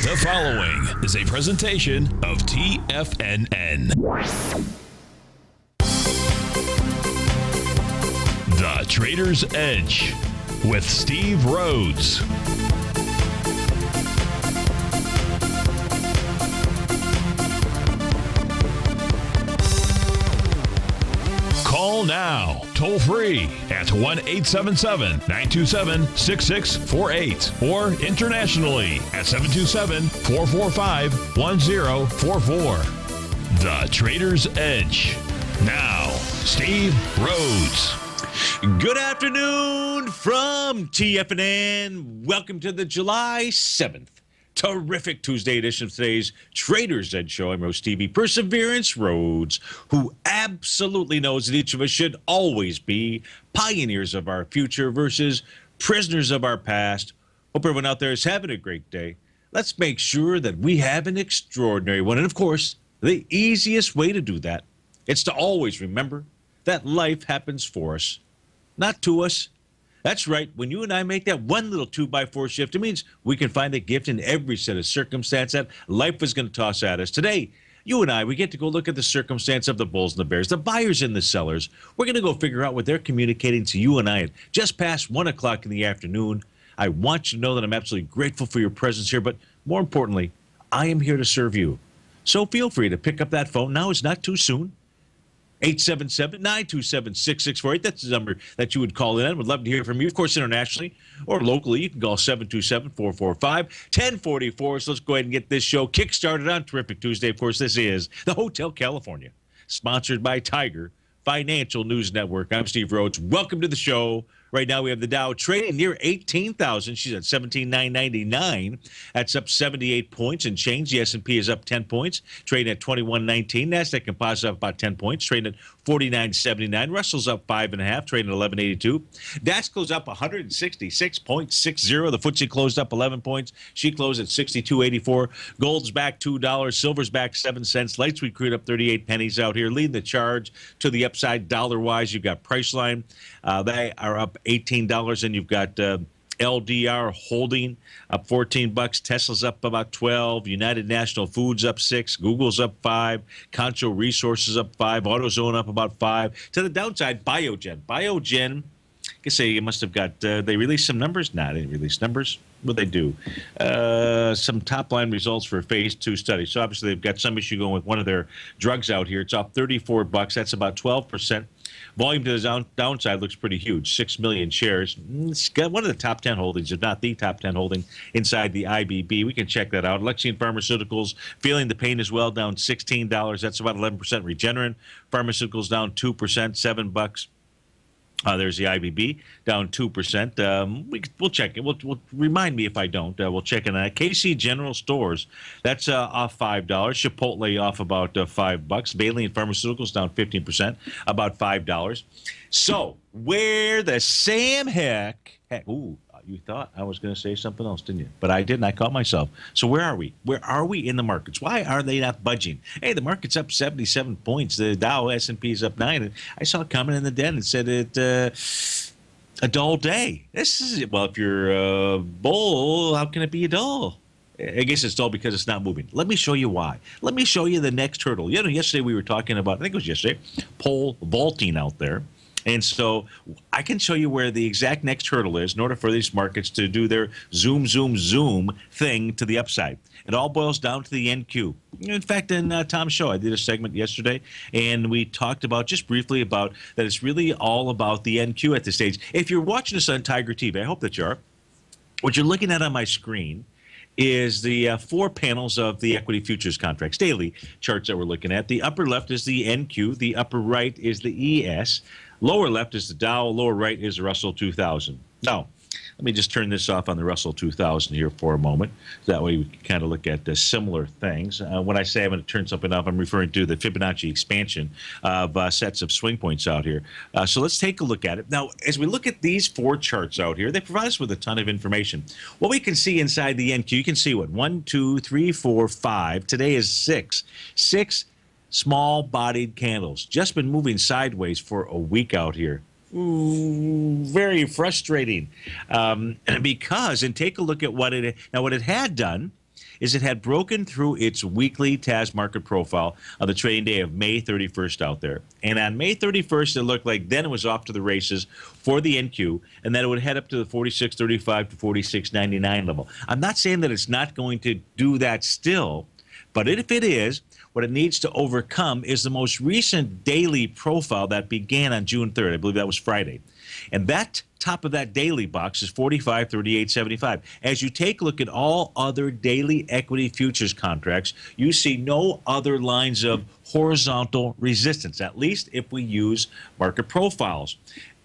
The following is a presentation of TFNN. The Trader's Edge with Steve Rhodes. Call now, toll free at 1-877-927-6648 or internationally at 727-445-1044. The Trader's Edge. Now, Steve Rhodes. Good afternoon from TFNN. Welcome to the July 7th. Terrific Tuesday edition of today's Trader's Edge show. I'm Rhodes TV Perseverance Rhodes, who absolutely knows that each of us should always be pioneers of our future versus prisoners of our past. Hope everyone out there is having a great day. Let's make sure that we have an extraordinary one. And of course, the easiest way to do that is to always remember that life happens for us, not to us. That's right. When you and I make that one little 2x4 shift, it means we can find a gift in every set of circumstance that life is going to toss at us. Today, you and I, we get to go look at the circumstance of the bulls and the bears, the buyers and the sellers. We're going to go figure out what they're communicating to you and I at just past 1 o'clock in the afternoon. I want you to know that I'm absolutely grateful for your presence here, but more importantly, I am here to serve you. So feel free to pick up that phone. Now is not too soon. 877-927-6648. That's the number that you would call in. Would love to hear from you. Of course, internationally or locally, you can call 727-445-1044. So let's go ahead and get this show kick-started on Terrific Tuesday. Of course, this is the Hotel California, sponsored by Tiger Financial News Network. I'm Steve Rhodes. Welcome to the show. Right now, we have the Dow trading near 18,000. She's at 17,999. That's up 78 points and change. The S&P is up 10 points, trading at 2119. Nasdaq Composite up about 10 points, trading at 49.79. Russell's up 5.5, trading at 1182. DAX closed up 166.60. The FTSE closed up 11 points. She closed at 62.84. Gold's back $2. Silver's back 7 cents. Light sweet crude up 38 pennies out here. Leading the charge to the upside dollar-wise, you've got Priceline. They are up $18, and you've got LDR Holding up $14. Tesla's up about 12. United National Foods up 6. Google's up 5. Concho Resources up 5. AutoZone up about 5. To the downside, Biogen. I guess they must have got, they released some numbers? No, they didn't release numbers. What they do? Some top-line results for a phase 2 study. So obviously they've got some issue going with one of their drugs out here. It's off $34. That's about 12%. Volume to the downside looks pretty huge, 6 million shares. It's got one of the top 10 holdings, if not the top 10 holding inside the IBB. We can check that out. Alexion Pharmaceuticals, feeling the pain as well, down $16. That's about 11%. Regeneron Pharmaceuticals down 2%, $7. There's the IBB down 2%. We'll check it. We'll remind me if I don't. We'll check it out. KC General Stores, that's off $5. Chipotle off about $5. Bailey Pharmaceuticals down 15%, about $5. So where the Sam heck? Ooh, you thought I was going to say something else, didn't you? But I didn't. I caught myself. So where are we? Where are we in the markets? Why are they not budging? Hey, the market's up 77 points. The Dow S&P is up 9. And I saw a comment in the den that said it a dull day. This is, well, if you're a bull, how can it be a dull? I guess it's dull because it's not moving. Let me show you why. Let me show you the next hurdle. You know, yesterday we were talking about, I think it was yesterday, pole vaulting out there. And so I can show you where the exact next hurdle is in order for these markets to do their zoom, zoom, zoom thing to the upside. It all boils down to the NQ. In fact, in Tom's show, I did a segment yesterday, and we talked about just briefly about that it's really all about the NQ at this stage. If you're watching this on TigerTV, I hope that you are. What you're looking at on my screen is the 4 panels of the equity futures contracts, daily charts that we're looking at. The upper left is the NQ. The upper right is the ES. Lower left is the Dow. Lower right is the Russell 2000. Now, let me just turn this off on the Russell 2000 here for a moment. That way we can kind of look at similar things. When I say I'm going to turn something off, I'm referring to the Fibonacci expansion of sets of swing points out here. So let's take a look at it. Now, as we look at these 4 charts out here, they provide us with a ton of information. What we can see inside the NQ, you can see what? 1, 2, 3, 4, 5. Today is 6. 6 small-bodied candles. Just been moving sideways for a week out here. Very frustrating because, and take a look at what it had done is it had broken through its weekly TAS market profile on the trading day of May 31st out there. And on May 31st, it looked like then it was off to the races for the NQ, and then it would head up to the 46.35 to 46.99 level. I'm not saying that it's not going to do that still, but if it is, what it needs to overcome is the most recent daily profile that began on June 3rd. I believe that was Friday. And that top of that daily box is 45.3875. As you take a look at all other daily equity futures contracts, you see no other lines of horizontal resistance, at least if we use market profiles.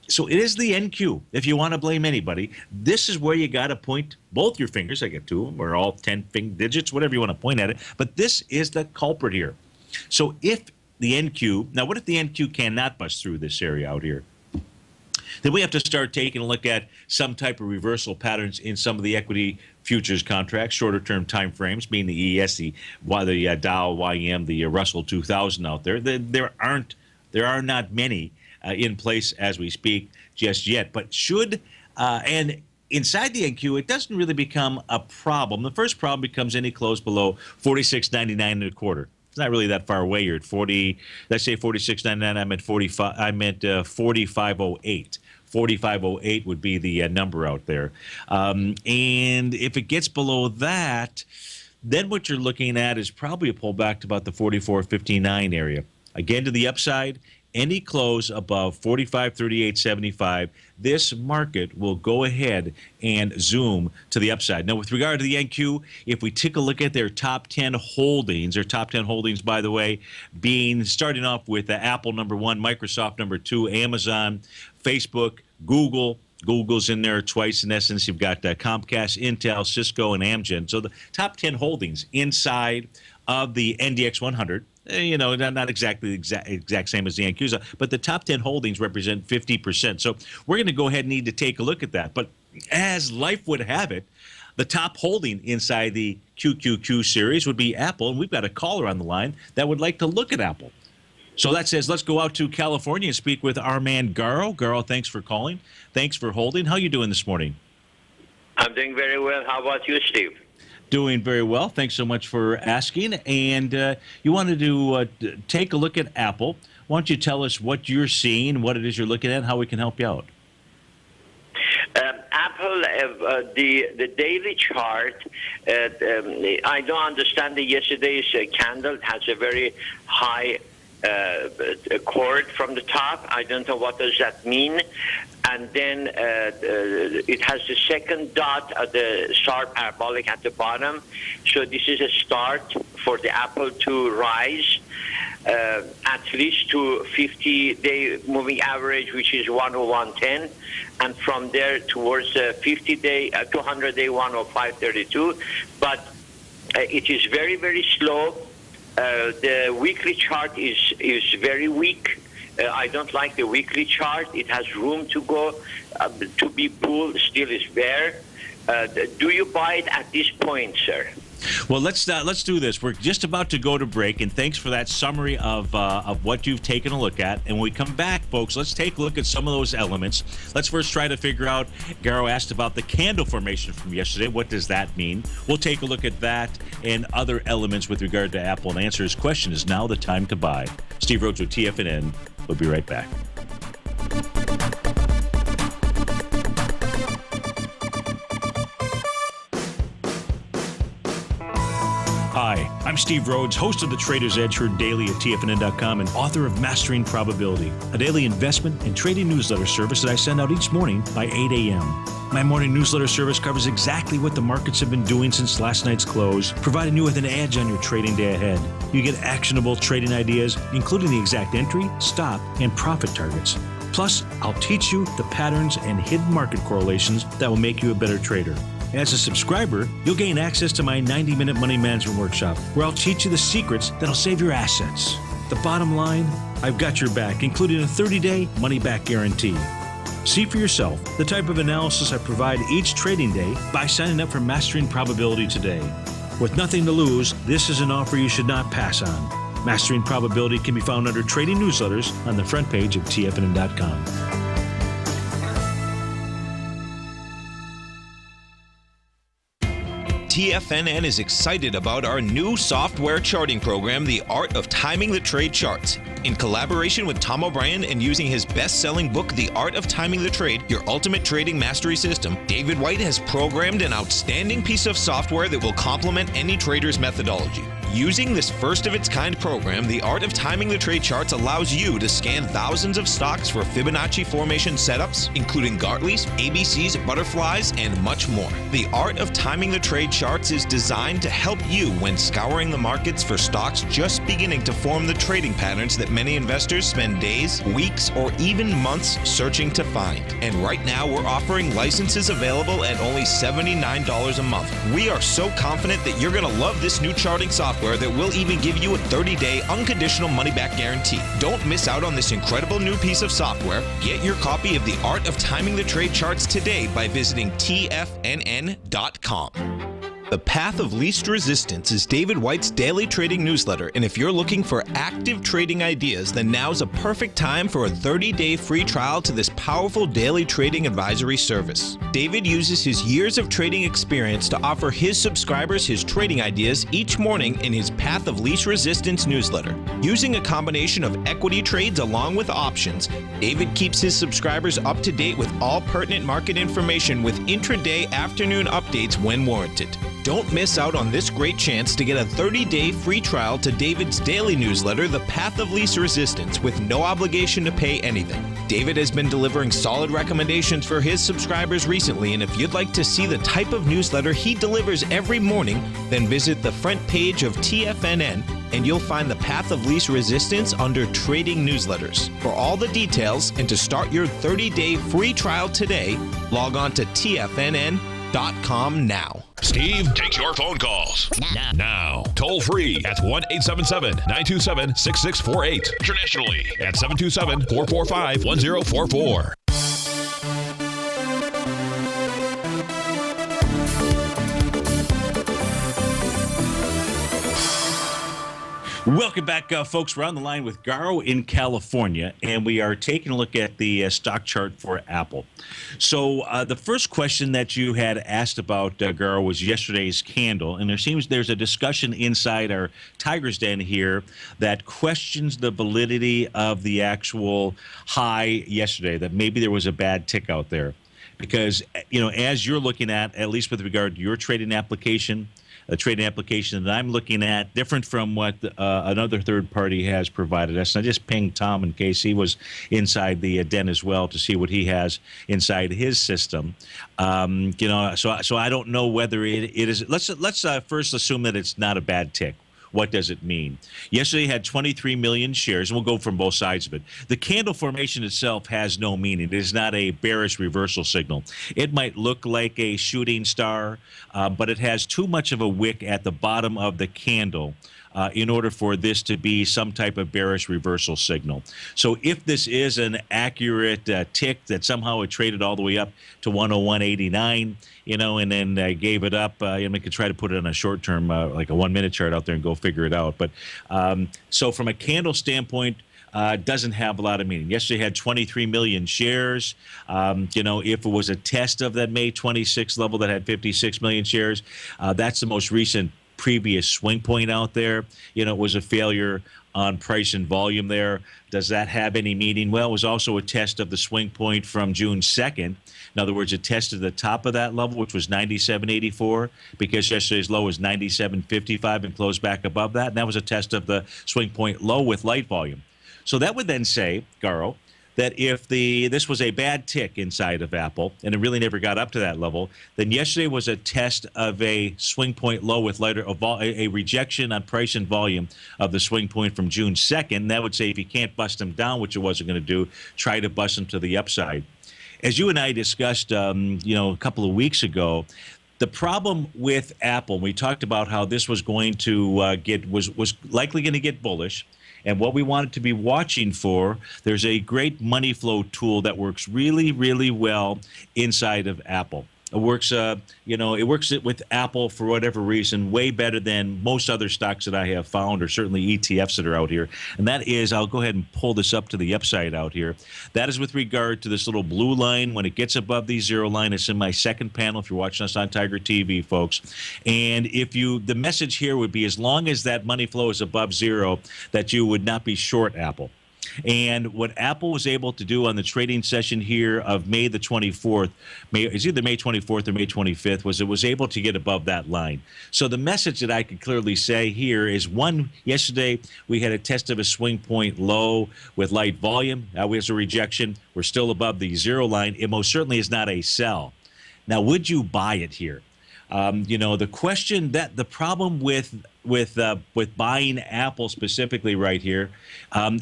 So it is the NQ. If you want to blame anybody, this is where you got to point both your fingers. I get two of them, or all 10 digits, whatever you want to point at it. But this is the culprit here. So if the NQ, now what if the NQ cannot bust through this area out here? Then we have to start taking a look at some type of reversal patterns in some of the equity futures contracts, shorter term time frames, being the ES, the Dow, YM, the Russell 2000 out there. There are not many in place as we speak just yet. But and inside the NQ, it doesn't really become a problem. The first problem becomes any close below 46.99 and a quarter. It's not really that far away. You're at 40. Let's say 46.99. I meant 45. I meant 45.08. 45.08 would be the number out there. And if it gets below that, then what you're looking at is probably a pullback to about the 44.59 area. Again, to the upside, any close above 45.3875, this market will go ahead and zoom to the upside. Now, with regard to the NQ, if we take a look at their top 10 holdings, by the way, starting off with Apple number 1, Microsoft number 2, Amazon, Facebook, Google. Google's in there twice in essence. You've got Comcast, Intel, Cisco, and Amgen. So the top 10 holdings inside of the NDX 100. Not exactly exact same as the NQs, but the top 10 holdings represent 50%. So we're going to go ahead and need to take a look at that. But as life would have it, the top holding inside the QQQ series would be Apple, and we've got a caller on the line that would like to look at Apple. So that says let's go out to California and speak with our man Garo. Garo, thanks for calling. Thanks for holding. How are you doing this morning? I'm doing very well. How about you, Steve? Doing very well. Thanks so much for asking. And you wanted to take a look at Apple. Why don't you tell us what you're seeing, what it is you're looking at, how we can help you out? Apple, the daily chart, I don't understand yesterday's candle has a very high chord from the top. I don't know what does that mean. And then it has the second dot of the sharp parabolic at the bottom. So this is a start for the Apple to rise at least to 50-day moving average, which is 101.10, and from there towards the 50-day, 200-day 105.32. But it is very, very slow. The weekly chart is very weak. I don't like the weekly chart. It has room to go, to be pulled, still is there. Do you buy it at this point, sir? Well, let's do this. We're just about to go to break, and thanks for that summary of what you've taken a look at. And when we come back, folks, let's take a look at some of those elements. Let's first try to figure out, Garo asked about the candle formation from yesterday. What does that mean? We'll take a look at that and other elements with regard to Apple and answer his question. Is now the time to buy? Steve Rhodes with TFNN. We'll be right back. Hi, I'm Steve Rhodes, host of the Trader's Edge, heard daily at TFNN.com and author of Mastering Probability, a daily investment and trading newsletter service that I send out each morning by 8 a.m. My morning newsletter service covers exactly what the markets have been doing since last night's close, providing you with an edge on your trading day ahead. You get actionable trading ideas, including the exact entry, stop, and profit targets. Plus, I'll teach you the patterns and hidden market correlations that will make you a better trader. As a subscriber, you'll gain access to my 90-minute money management workshop, where I'll teach you the secrets that'll save your assets. The bottom line, I've got your back, including a 30-day money-back guarantee. See for yourself the type of analysis I provide each trading day by signing up for Mastering Probability today. With nothing to lose, this is an offer you should not pass on. Mastering Probability can be found under Trading Newsletters on the front page of TFNN.com. TFNN is excited about our new software charting program, The Art of Timing the Trade Charts. In collaboration with Tom O'Brien and using his best-selling book, The Art of Timing the Trade, Your Ultimate Trading Mastery System, David White has programmed an outstanding piece of software that will complement any trader's methodology. Using this first-of-its-kind program, The Art of Timing the Trade Charts allows you to scan thousands of stocks for Fibonacci formation setups, including Gartley's, ABC's, butterflies, and much more. The Art of Timing the Trade Charts is designed to help you when scouring the markets for stocks just beginning to form the trading patterns that many investors spend days, weeks, or even months searching to find. And right now, we're offering licenses available at only $79 a month. We are so confident that you're going to love this new charting software that will even give you a 30-day unconditional money-back guarantee. Don't miss out on this incredible new piece of software. Get your copy of The Art of Timing the Trade Charts today by visiting TFNN.com. The Path of Least Resistance is David White's daily trading newsletter, and if you're looking for active trading ideas, then now's a perfect time for a 30-day free trial to this powerful daily trading advisory service. David uses his years of trading experience to offer his subscribers his trading ideas each morning in his Path of Least Resistance newsletter. Using a combination of equity trades along with options, David keeps his subscribers up to date with all pertinent market information with intraday afternoon updates when warranted. Don't miss out on this great chance to get a 30-day free trial to David's daily newsletter, The Path of Least Resistance, with no obligation to pay anything. David has been delivering solid recommendations for his subscribers recently, and if you'd like to see the type of newsletter he delivers every morning, then visit the front page of TFNN and you'll find The Path of Least Resistance under Trading Newsletters. For all the details and to start your 30-day free trial today, log on to TFNN.com now. Steve takes your phone calls now. Toll free at 1-877-927-6648. Internationally at 727-445-1044. Welcome back, folks. We're on the line with Garo in California, and we are taking a look at the stock chart for Apple. So the first question that you had asked about, Garo, was yesterday's candle, and there's a discussion inside our Tiger's Den here that questions the validity of the actual high yesterday, that maybe there was a bad tick out there. Because, as you're looking at least with regard to your trading application, a trading application that I'm looking at, different from what another third party has provided us. And I just pinged Tom in case he was inside the den as well to see what he has inside his system. So I don't know whether it is. Let's first assume that it's not a bad tick. What does it mean? Yesterday had 23 million shares, and we'll go from both sides of it. The candle formation itself has no meaning. It is not a bearish reversal signal. It might look like a shooting star, but it has too much of a wick at the bottom of the candle in order for this to be some type of bearish reversal signal. So if this is an accurate tick that somehow it traded all the way up to 101.89, and then gave it up, we could try to put it on a short-term, like a 1-minute chart out there and go figure it out. But so from a candle standpoint, doesn't have a lot of meaning. Yesterday had 23 million shares. If it was a test of that May 26 level that had 56 million shares, that's the most recent previous swing point out there. It was a failure on price and volume there. Does that have any meaning? Well, it was also a test of the swing point from June 2nd. In other words, it tested the top of that level, which was 97.84, because yesterday's low was 97.55 and closed back above that. And that was a test of the swing point low with light volume. So that would then say, Garo, that if this was a bad tick inside of Apple and it really never got up to that level, then yesterday was a test of a swing point low with a rejection on price and volume of the swing point from June 2nd. That would say if you can't bust them down, which it wasn't going to do, try to bust them to the upside. As you and I discussed, a couple of weeks ago, the problem with Apple, we talked about how this was going to was likely going to get bullish. And what we wanted to be watching for, there's a great money flow tool that works really, really well inside of Apple. It works, it works with Apple for whatever reason way better than most other stocks that I have found, or certainly ETFs that are out here. And that is, I'll go ahead and pull this up to the upside out here. That is with regard to this little blue line. When it gets above the zero line, it's in my second panel if you're watching us on Tiger TV, folks. And the message here would be, as long as that money flow is above zero, that you would not be short Apple. And what Apple was able to do on the trading session here of May the 24th, it's either May 24th or May 25th, was it was able to get above that line. So the message that I could clearly say here is, one, yesterday we had a test of a swing point low with light volume. That was a rejection. We're still above the zero line. It most certainly is not a sell. Now, would you buy it here? The question, that the problem with buying Apple specifically right here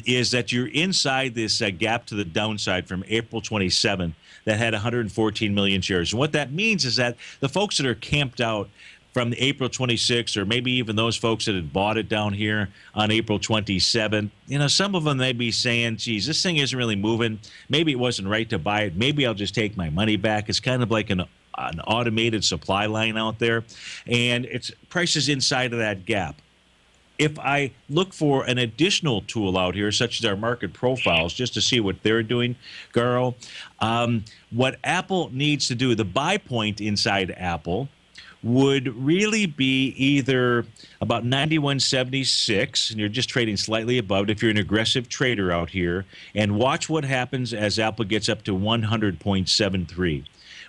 is that you're inside this gap to the downside from April 27 that had 114 million shares. And what that means is that the folks that are camped out from the April 26th, or maybe even those folks that had bought it down here on April 27th, some of them may be saying, geez, this thing isn't really moving. Maybe it wasn't right to buy it. Maybe I'll just take my money back. It's kind of like an automated supply line out there, and its price is inside of that gap. If I look for an additional tool out here, such as our market profiles, just to see what they're doing, Garo, what Apple needs to do, the buy point inside Apple would really be either about 91.76, and you're just trading slightly above it if you're an aggressive trader out here, and watch what happens as Apple gets up to 100.73.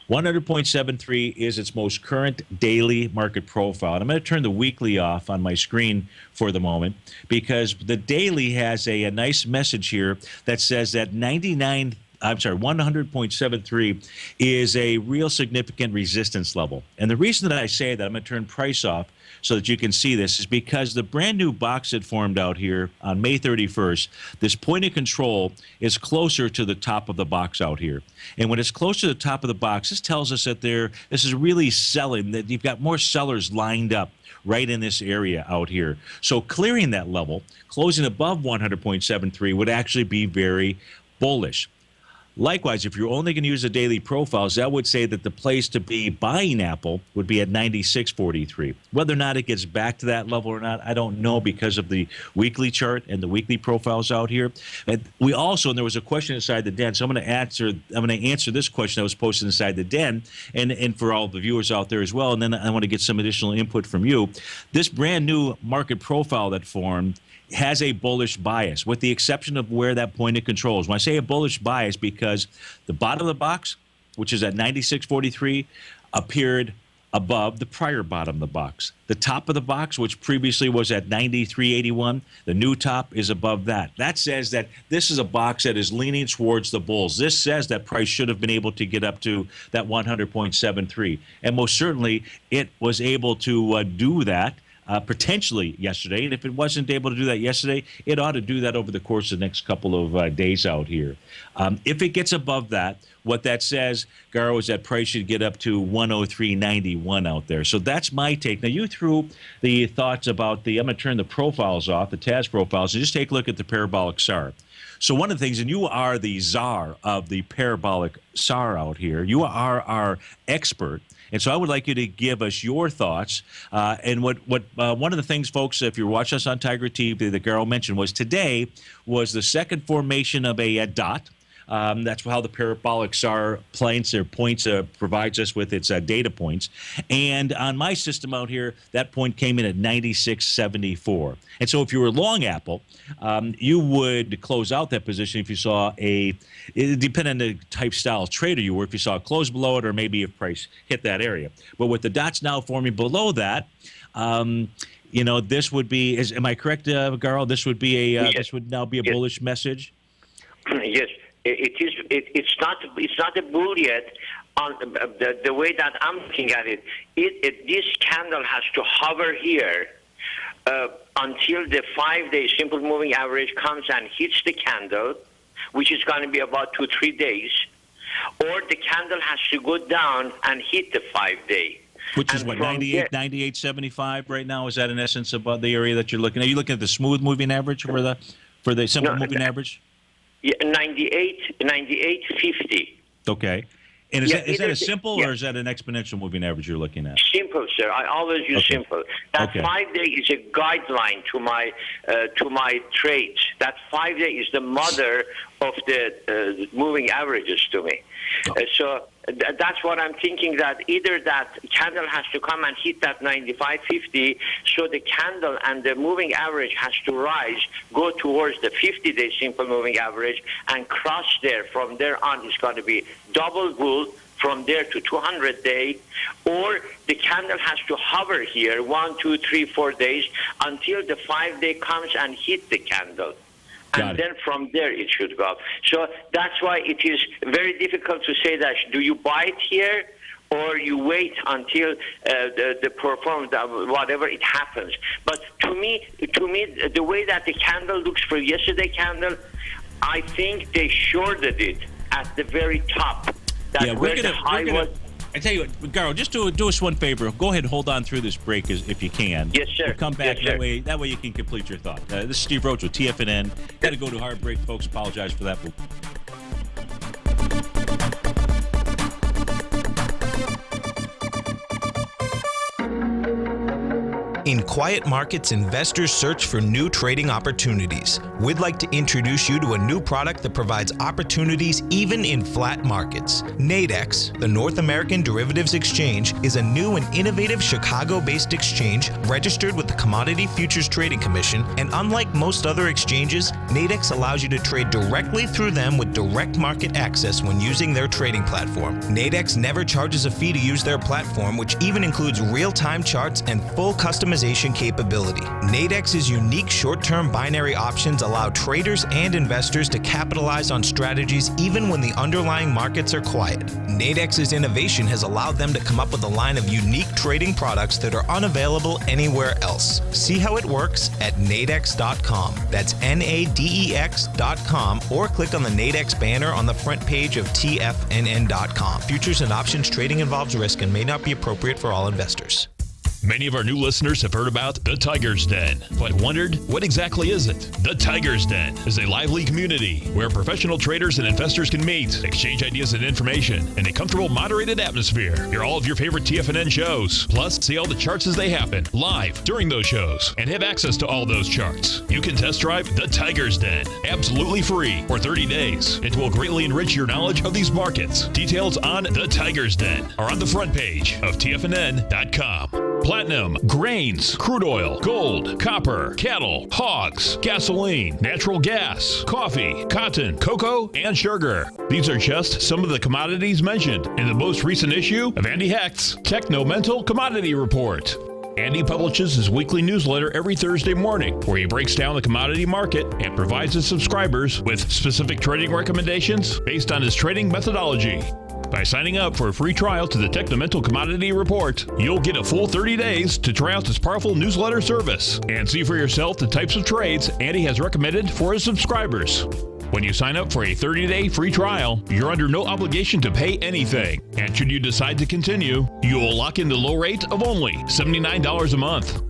100.73 is its most current daily market profile. And I'm going to turn the weekly off on my screen for the moment, because the daily has a nice message here that says that 100.73 is a real significant resistance level. And the reason that I say that, I'm going to turn price off so that you can see this, is because the brand new box that formed out here on May 31st, this point of control is closer to the top of the box out here. And when it's close to the top of the box, this tells us that this is really selling, that you've got more sellers lined up right in this area out here. So clearing that level, closing above 100.73 would actually be very bullish. Likewise, if you're only going to use the daily profiles, that would say that the place to be buying Apple would be at 96.43. Whether or not it gets back to that level or not, I don't know, because of the weekly chart and the weekly profiles out here. And we also, and there was a question inside the den, so I'm going to answer this question that was posted inside the den, and for all the viewers out there as well. And then I want to get some additional input from you. This brand new market profile that formed has a bullish bias, with the exception of where that point of control is. When I say a bullish bias, because the bottom of the box, which is at 96.43, appeared above the prior bottom of the box. The top of the box, which previously was at 93.81, the new top is above that. That says that this is a box that is leaning towards the bulls. This says that price should have been able to get up to that 100.73. And most certainly it was able to do that potentially yesterday. And if it wasn't able to do that yesterday, it ought to do that over the course of the next couple of days out here. If it gets above that, what that says, Garo, is that price should get up to 103.91 out there. So that's my take. Now, you threw the thoughts about I'm going to turn the profiles off, the TAS profiles, and just take a look at the parabolic SAR. So one of the things, and you are the czar of the parabolic SAR out here, you are our expert. And so I would like you to give us your thoughts. And what one of the things, folks, if you're watching us on Tiger TV, that Garo mentioned, was today was the second formation of a dot. That's how the parabolic SAR points provides us with its data points. And on my system out here, that point came in at 96.74. And so if you were long Apple, you would close out that position if you saw it depending on the type style trader you were, if you saw a close below it, or maybe if price hit that area. But with the dots now forming below that, this would be, am I correct, Garo? This would be yes. This would now be a bullish message? Yes. It's not a bull yet. On the way that I'm looking at it, this candle has to hover here until the 5-day simple moving average comes and hits the candle, which is going to be about 2-3 days, or the candle has to go down and hit the 5-day. Which is what, 98.75 right now? Is that in essence about the area that you're looking at? Are you looking at the smooth moving average for the simple moving average? Yeah, 98.50. Okay. And is Yeah, that a either- simple yeah. or is that an exponential moving average you're looking at? Simple, sir. I always use Okay. simple. That Okay. 5 day is a guideline to my trades. That 5 day is the mother of the moving averages to me. So that's what I'm thinking, that either that candle has to come and hit that 95.50, so the candle and the moving average has to rise, go towards the 50-day simple moving average, and cross there. From there on, it's going to be double bull from there to 200-day, or the candle has to hover here 1, 2, 3, 4 days until the 5-day comes and hit the candle. Got And it. then from there it should go up. So that's why it is very difficult to say that do you buy it here or you wait until the performance, whatever it happens. But to me, the way that the candle looks for yesterday candle, I think they shorted it at the very top. That Yeah, where the high was. I tell you what, Garo, just do us one favor. Go ahead and hold on through this break if you can. Yes, sir. We'll come back Yes, sir. that way you can complete your thought. This is Steve Rhodes with TFNN. Got to go to a hard break, folks. Apologize for that. In quiet markets, investors search for new trading opportunities. We'd like to introduce you to a new product that provides opportunities even in flat markets. Nadex, the North American Derivatives Exchange, is a new and innovative Chicago-based exchange registered with the Commodity Futures Trading Commission, and unlike most other exchanges, Nadex allows you to trade directly through them with direct market access when using their trading platform. Nadex never charges a fee to use their platform, which even includes real-time charts and full customization capability. Nadex's unique short-term binary options allow traders and investors to capitalize on strategies even when the underlying markets are quiet. Nadex's innovation has allowed them to come up with a line of unique trading products that are unavailable anywhere else. See how it works at nadex.com. That's NADEX.com, or click on the Nadex banner on the front page of TFNN.com. Futures and options trading involves risk and may not be appropriate for all investors. Many of our new listeners have heard about the Tiger's Den, but wondered, what exactly is it? The Tiger's Den is a lively community where professional traders and investors can meet, exchange ideas and information in a comfortable, moderated atmosphere. Hear all of your favorite TFNN shows, plus see all the charts as they happen live during those shows, and have access to all those charts. You can test drive the Tiger's Den absolutely free for 30 days. It will greatly enrich your knowledge of these markets. Details on the Tiger's Den are on the front page of TFNN.com. Platinum, grains, crude oil, gold, copper, cattle, hogs, gasoline, natural gas, coffee, cotton, cocoa, and sugar. These are just some of the commodities mentioned in the most recent issue of Andy Hecht's Techno-Mental Commodity Report. Andy publishes his weekly newsletter every Thursday morning, where he breaks down the commodity market and provides his subscribers with specific trading recommendations based on his trading methodology. By signing up for a free trial to the Techno-Mental Commodity Report, you'll get a full 30 days to try out this powerful newsletter service and see for yourself the types of trades Andy has recommended for his subscribers. When you sign up for a 30-day free trial, you're under no obligation to pay anything. And should you decide to continue, you will lock in the low rate of only $79 a month.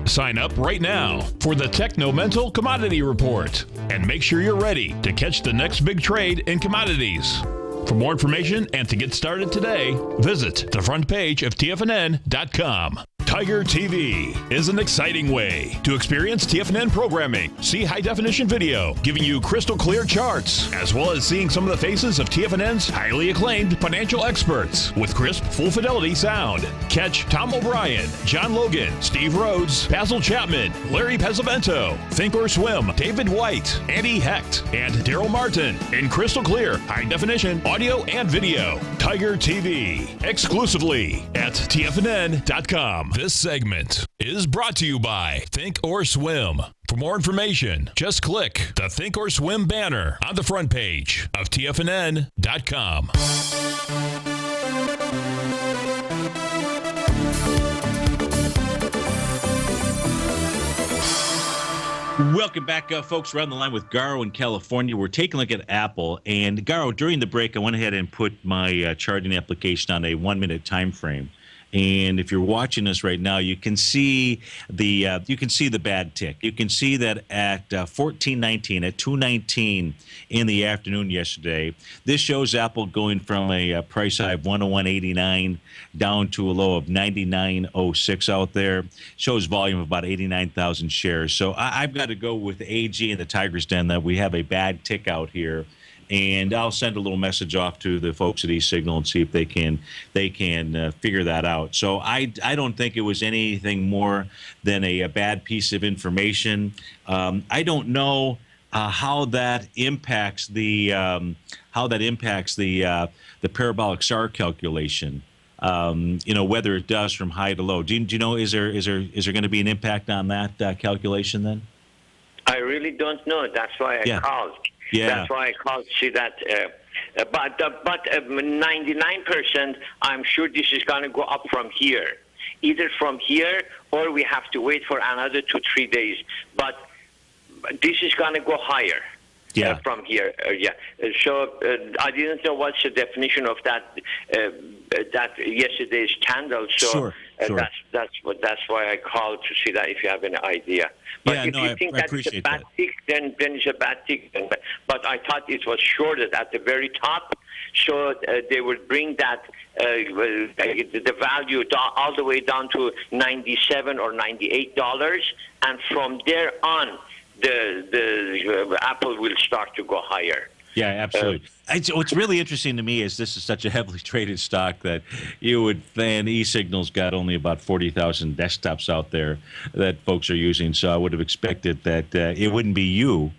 Sign up right now for the Techno-Mental Commodity Report and make sure you're ready to catch the next big trade in commodities. For more information and to get started today, visit the front page of TFNN.com. TigerTV is an exciting way to experience TFNN programming. See high-definition video giving you crystal clear charts, as well as seeing some of the faces of TFNN's highly acclaimed financial experts with crisp, full-fidelity sound. Catch Tom O'Brien, John Logan, Steve Rhodes, Basil Chapman, Larry Pesavento, Think or Swim, David White, Andy Hecht, and Daryl Martin in crystal clear, high-definition audio and video. TigerTV, exclusively at TFNN.com. This segment is brought to you by Think or Swim. For more information, just click the Think or Swim banner on the front page of TFNN.com. Welcome back, folks. We're on the line with Garo in California. We're taking a look at Apple. And Garo, during the break, I went ahead and put my charting application on a 1-minute time frame. And if you're watching us right now, you can see the bad tick. You can see that at 14.19, at 2:19 in the afternoon yesterday, this shows Apple going from a price high of 101.89 down to a low of 99.06 out there. Shows volume of about 89,000 shares. So I've got to go with AG and the Tiger's Den that we have a bad tick out here. And I'll send a little message off to the folks at eSignal and see if they can figure that out. So I don't think it was anything more than a bad piece of information. I don't know how that impacts the parabolic SAR calculation. Whether it does from high to low. Do you know? Is there going to be an impact on that calculation then? I really don't know. That's why I called. Yeah. That's why I called to see that. But 99%, I'm sure this is going to go up from here. Either from here or we have to wait for another 2-3 days. But this is going to go higher from here. So I didn't know what's the definition of that yesterday's candle. So sure. That's why I called to see that if you have any idea. But if you think that's a bad tick, then it's a bad tick. But I thought it was shorted at the very top, so they would bring that the value all the way down to $97 or $98, and from there on, the Apple will start to go higher. Yeah, absolutely. What's really interesting to me is this is such a heavily traded stock that you would think eSignal's got only about 40,000 desktops out there that folks are using. So I would have expected that it wouldn't be you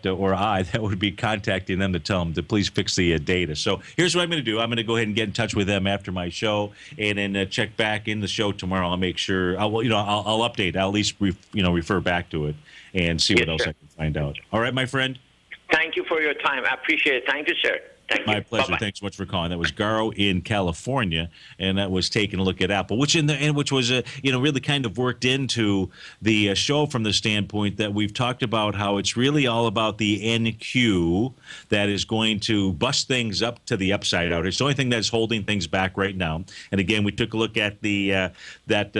or I that would be contacting them to tell them to please fix the data. So here's what I'm going to do. I'm going to go ahead and get in touch with them after my show, and then check back in the show tomorrow. I'll make sure I'll update. I'll at least refer back to it and see what else I can find out. All right, my friend. Thank you for your time. I appreciate it. Thank you, sir. Thank you. My pleasure. Bye-bye. Thanks so much for calling. That was Garo in California, and that was taking a look at Apple, which was really kind of worked into the show from the standpoint that we've talked about how it's really all about the NQ that is going to bust things up to the upside out. It's the only thing that's holding things back right now. And again, we took a look at the that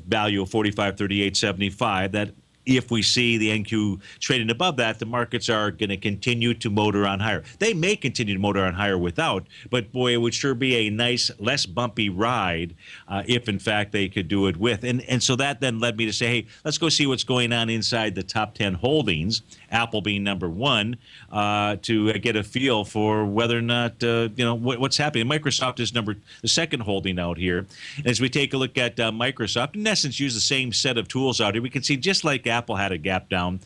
value of 45.3875. That if we see the NQ trading above that, the markets are going to continue to motor on higher. They may continue to motor on higher without, but boy, it would sure be a nice, less bumpy ride if, in fact, they could do it with. And so that then led me to say, hey, let's go see what's going on inside the top 10 holdings, Apple being number one, to get a feel for whether or not, what's happening. Microsoft is the second holding out here. As we take a look at Microsoft, in essence, use the same set of tools out here. We can see just like Apple had a gap down.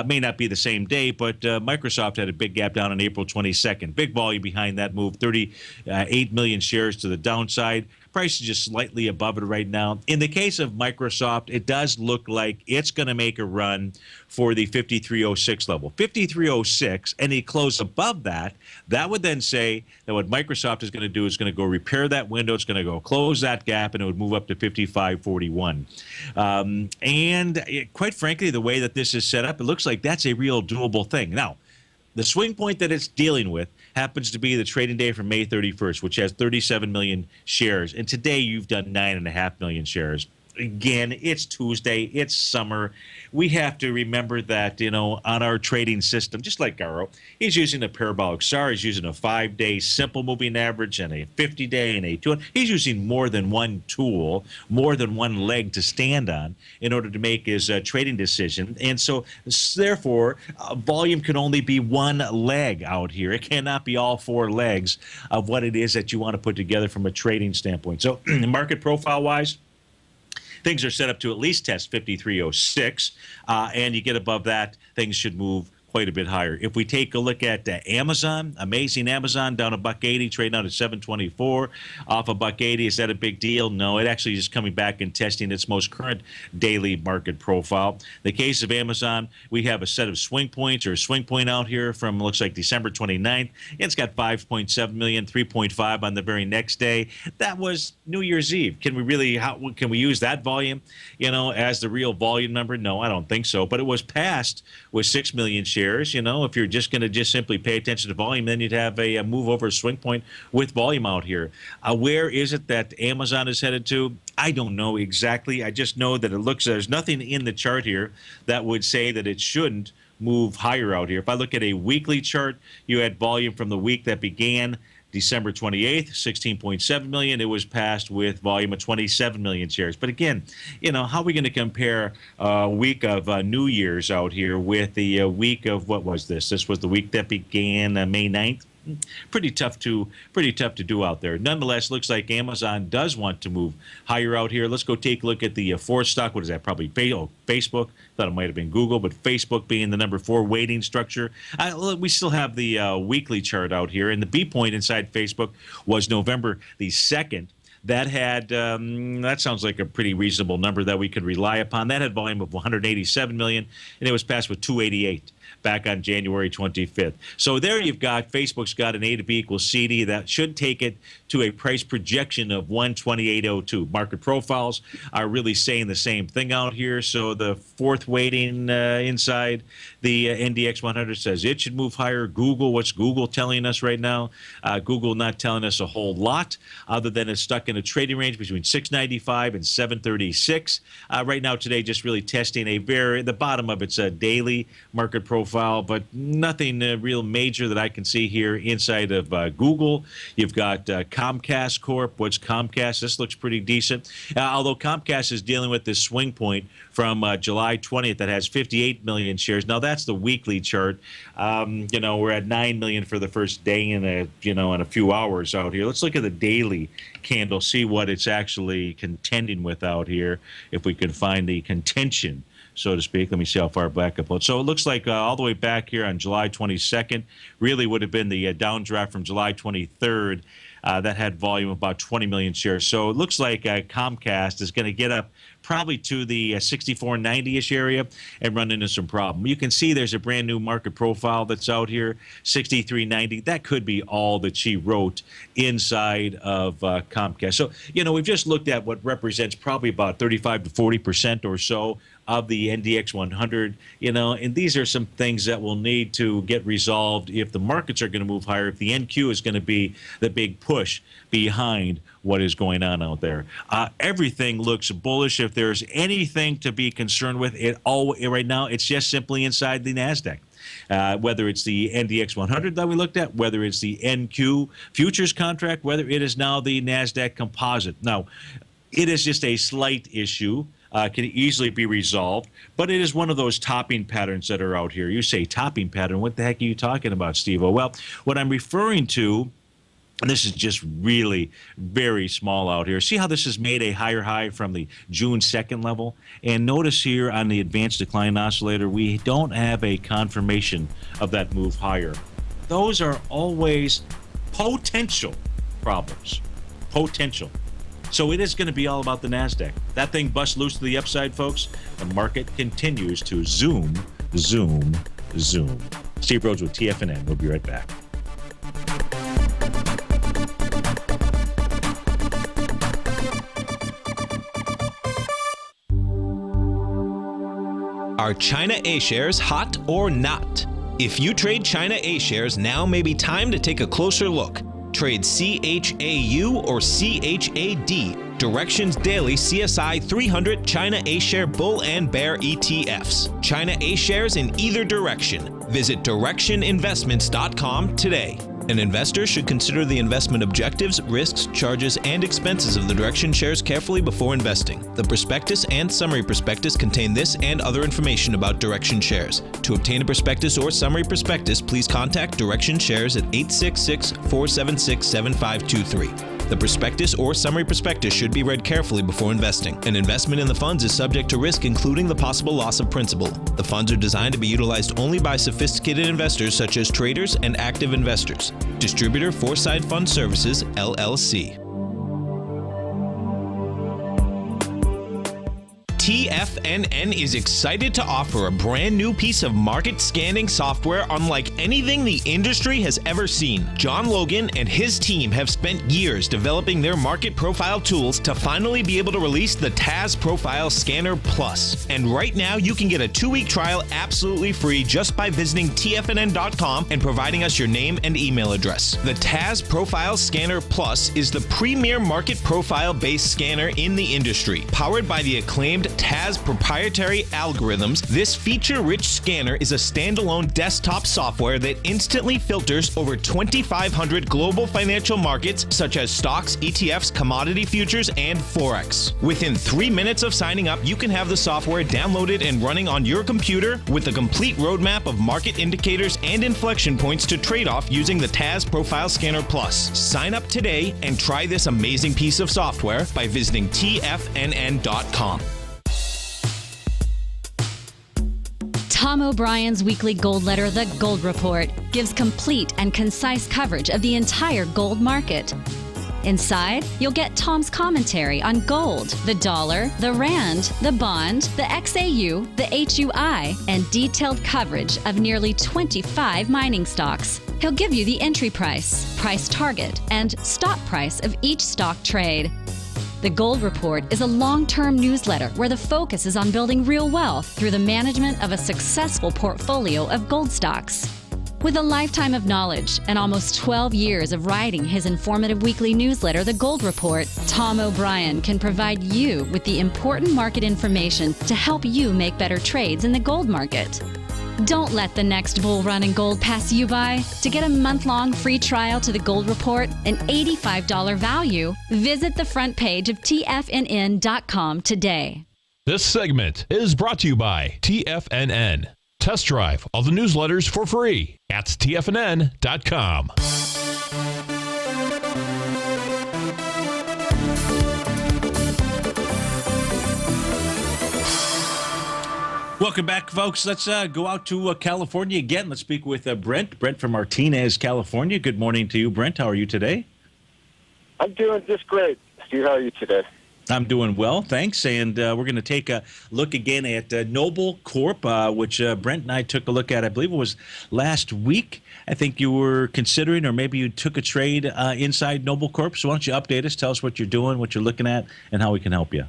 May not be the same day, but Microsoft had a big gap down on April 22nd. Big volume behind that move, 38 million shares to the downside. Price is just slightly above it right now. In the case of Microsoft, it does look like it's going to make a run for the 5306 level. 5306, and it close above that, that would then say that what Microsoft is going to do is going to go repair that window. It's going to go close that gap, and it would move up to 5541. And quite frankly, the way that this is set up, it looks like that's a real doable thing. Now, the swing point that it's dealing with happens to be the trading day from May 31st, which has 37 million shares. And today you've done 9.5 million shares. Again, it's Tuesday, it's summer. We have to remember that, on our trading system, just like Garo, he's using a parabolic SAR, he's using a 5-day simple moving average and a 50-day and a 200. He's using more than one tool, more than one leg to stand on in order to make his trading decision. And so, therefore, volume can only be one leg out here. It cannot be all four legs of what it is that you want to put together from a trading standpoint. So, market profile-wise, things are set up to at least test 5306, and you get above that, things should move quite a bit higher. If we take a look at Amazon, amazing Amazon down $1.80, trading out at $7.24, off $1.80. Is that a big deal? No, it actually is coming back and testing its most current daily market profile. In the case of Amazon, we have a set of swing points or a swing point out here from looks like December 29th. It's got 5.7 million, 3.5 on the very next day. That was New Year's Eve. Can we use that volume, as the real volume number? No, I don't think so. But it was passed with 6 million shares shares. If you're just going to just simply pay attention to volume, then you'd have a move over a swing point with volume out here. Where is it that Amazon is headed to? I don't know exactly. I just know that there's nothing in the chart here that would say that it shouldn't move higher out here. If I look at a weekly chart, you had volume from the week that began December 28th, 16.7 million. It was passed with volume of 27 million shares. But again, how are we going to compare a week of New Year's out here with the week of, what was this? This was the week that began May 9th. Pretty tough to do out there. Nonetheless, looks like Amazon does want to move higher out here. Let's go take a look at the fourth stock. What is that? Probably Facebook. Thought it might have been Google, but Facebook being the number 4 weighting structure. We still have the weekly chart out here, and the B point inside Facebook was November the 2nd. That had, that sounds like a pretty reasonable number that we could rely upon. That had volume of 187 million, and it was passed with 288 back on January 25th. So there you've got, Facebook's got an A to B equals CD. That should take it to a price projection of 128.02. Market profiles are really saying the same thing out here. So the fourth weighting inside the NDX 100 says it should move higher. Google, what's Google telling us right now? Google not telling us a whole lot, other than it's stuck in a trading range between 695 and 736. Right now today, just really testing the bottom of its daily market profile, but nothing real major that I can see here inside of Google. You've got Comcast Corp. What's Comcast? This looks pretty decent. Although Comcast is dealing with this swing point from July 20th that has 58 million shares. Now that's the weekly chart. We're at 9 million for the first day in a few hours out here. Let's look at the daily candle, see what it's actually contending with out here, if we can find the contention, so to speak. Let me see how far back up. So it looks like all the way back here on July 22nd really would have been the downdraft from July 23rd. That had volume of about 20 million shares. So it looks like Comcast is going to get up probably to the 64.90-ish area and run into some problem. You can see there's a brand new market profile that's out here, 63.90. That could be all that she wrote inside of Comcast. So, we've just looked at what represents probably about 35 to 40% or so of the NDX 100, and these are some things that will need to get resolved if the markets are going to move higher, if the NQ is going to be the big push behind what is going on out there. Everything looks bullish. If there's anything to be concerned with, right now, it's just simply inside the NASDAQ. Whether it's the NDX 100 that we looked at, whether it's the NQ futures contract, whether it is now the NASDAQ composite. Now, it is just a slight issue. Can easily be resolved, but it is one of those topping patterns that are out here. You say topping pattern, what the heck are you talking about, Steve-O? Well, what I'm referring to, and this is just really very small out here. See how this has made a higher high from the June 2nd level? And notice here on the advanced decline oscillator, we don't have a confirmation of that move higher. Those are always potential problems. Potential. So it is going to be all about the NASDAQ. That thing busts loose to the upside, folks. The market continues to zoom, zoom, zoom. Steve Rhodes with TFNN. We'll be right back. Are China A shares hot or not? If you trade China A shares, now may be time to take a closer look. Trade CHAU or CHAD, Directions Daily CSI 300 China A Share Bull and Bear ETFs. China A shares in either direction. Visit directioninvestments.com today. An investor should consider the investment objectives, risks, charges, and expenses of the Direction shares carefully before investing. The prospectus and summary prospectus contain this and other information about Direction shares. To obtain a prospectus or summary prospectus, please contact Direction shares at 866-476-7523. The prospectus or summary prospectus should be read carefully before investing. An investment in the funds is subject to risk, including the possible loss of principal. The funds are designed to be utilized only by sophisticated investors such as traders and active investors. Distributor Foreside Fund Services, LLC. TFNN is excited to offer a brand new piece of market scanning software unlike anything the industry has ever seen. John Logan and his team have spent years developing their market profile tools to finally be able to release the TAS Profile Scanner Plus. And right now, you can get a 2-week trial absolutely free just by visiting TFNN.com and providing us your name and email address. The TAS Profile Scanner Plus is the premier market profile-based scanner in the industry. Powered by the acclaimed TAS proprietary algorithms, this feature-rich scanner is a standalone desktop software that instantly filters over 2,500 global financial markets such as stocks, ETFs, commodity futures, and Forex. Within 3 minutes of signing up, you can have the software downloaded and running on your computer with a complete roadmap of market indicators and inflection points to trade off using the TAS Profile Scanner Plus. Sign up today and try this amazing piece of software by visiting TFNN.com. Tom O'Brien's weekly gold letter, The Gold Report, gives complete and concise coverage of the entire gold market. Inside, you'll get Tom's commentary on gold, the dollar, the rand, the bond, the XAU, the HUI, and detailed coverage of nearly 25 mining stocks. He'll give you the entry price, price target, and stop price of each stock trade. The Gold Report is a long-term newsletter where the focus is on building real wealth through the management of a successful portfolio of gold stocks. With a lifetime of knowledge and almost 12 years of writing his informative weekly newsletter, The Gold Report, Tom O'Brien can provide you with the important market information to help you make better trades in the gold market. Don't let the next bull run in gold pass you by. To get a month-long free trial to The Gold Report, an $85 value, visit the front page of TFNN.com today. This segment is brought to you by TFNN. Test drive all the newsletters for free at TFNN.com. Welcome back, folks. Let's go out to California again. Let's speak with Brent. Brent from Martinez, California. Good morning to you, Brent. How are you today? I'm doing just great. Steve, how are you today? I'm doing well, thanks. And we're going to take a look again at Noble Corp, which Brent and I took a look at, I believe it was last week. I think you were considering, or maybe you took a trade inside Noble Corp. So why don't you update us, tell us what you're doing, what you're looking at, and how we can help you.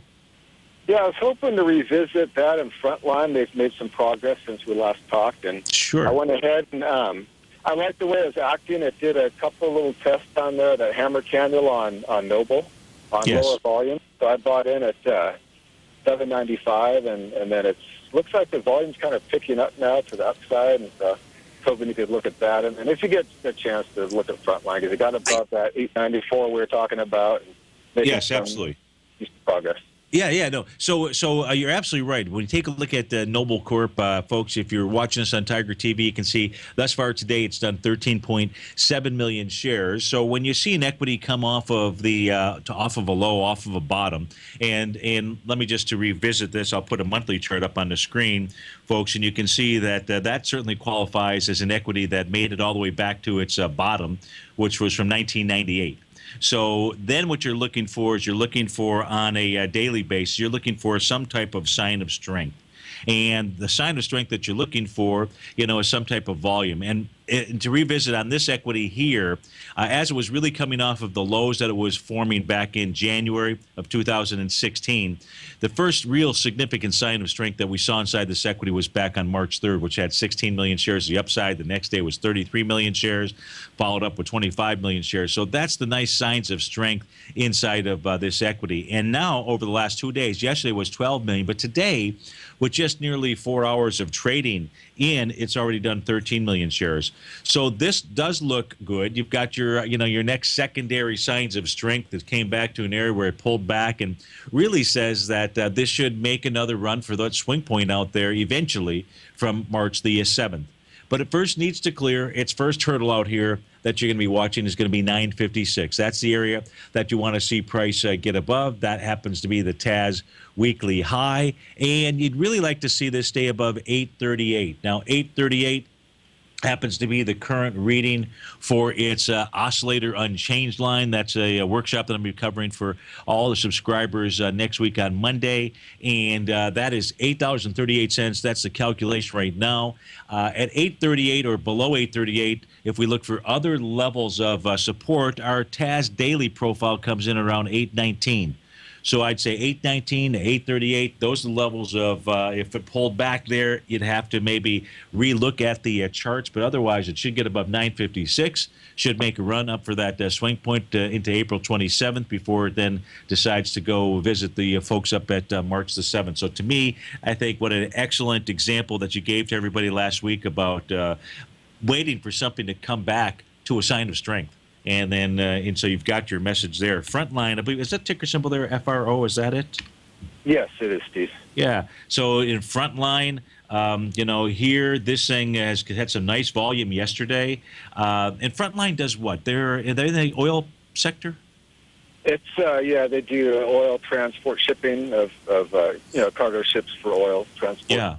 Yeah, I was hoping to revisit that in Frontline. They've made some progress since we last talked. And sure. I went ahead and I liked the way it was acting. It did a couple of little tests on there, that hammer candle on Noble, on Yes. lower volume. So I bought in at $7.95, and then it looks like the volume's kind of picking up now to the upside, and so hoping you could look at that. And if you get a chance to look at Frontline, because it got above that 894 we were talking about. And Yes, absolutely. Progress. Yeah, no. So you're absolutely right. When you take a look at Noble Corp, folks, if you're watching us on Tiger TV, you can see thus far today it's done 13.7 million shares. So when you see an equity come off of off of a low, off of a bottom, and let me just to revisit this, I'll put a monthly chart up on the screen, folks, and you can see that that certainly qualifies as an equity that made it all the way back to its bottom, which was from 1998. So then what you're looking for is on a daily basis, you're looking for some type of sign of strength. And the sign of strength that you're looking for, is some type of volume. And to revisit on this equity here, as it was really coming off of the lows that it was forming back in January of 2016, the first real significant sign of strength that we saw inside this equity was back on March 3rd, which had 16 million shares the upside. The next day was 33 million shares, followed up with 25 million shares. So that's the nice signs of strength inside of this equity. And now, over the last 2 days, yesterday was 12 million, but today, with just nearly 4 hours of trading in, it's already done 13 million shares. So this does look good. You've got your, your next secondary signs of strength that came back to an area where it pulled back, and really says that this should make another run for that swing point out there eventually from March the 7th. But it first needs to clear its first hurdle out here that you're going to be watching is going to be 956. That's the area that you want to see price get above. That happens to be the TAS weekly high. And you'd really like to see this stay above 838. Now, 838 happens to be the current reading for its oscillator unchanged line. That's a workshop that I'm going to be covering for all the subscribers next week on Monday, and that is $8.38. That's the calculation right now. At 838 or below 838, if we look for other levels of support, our TAS daily profile comes in around 819. So I'd say 819 to 838. Those are the levels of, if it pulled back there, you'd have to maybe relook at the charts. But otherwise, it should get above 956. Should make a run up for that swing point into April 27th before it then decides to go visit the folks up at March the 7th. So to me, I think what an excellent example that you gave to everybody last week about waiting for something to come back to a sign of strength. And then, and so you've got your message there. Frontline, I believe, is that ticker symbol there, FRO? Is that it? Yes, it is, Steve. Yeah. So in Frontline, here this thing has had some nice volume yesterday. And Frontline does what? They're in the oil sector. It's they do oil transport, shipping of cargo ships for oil transport. Yeah.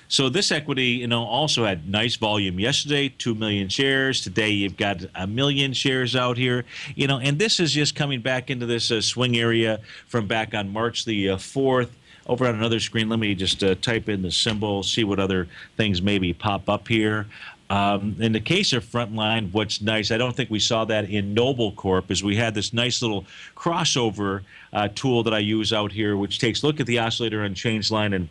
So this equity, also had nice volume yesterday, 2 million shares. Today you've got 1 million shares out here, and this is just coming back into this swing area from back on March the 4th. Over on another screen, let me just type in the symbol, see what other things maybe pop up here. In the case of Frontline, what's nice, I don't think we saw that in Noble Corp, is we had this nice little crossover tool that I use out here, which takes a look at the oscillator unchanged line and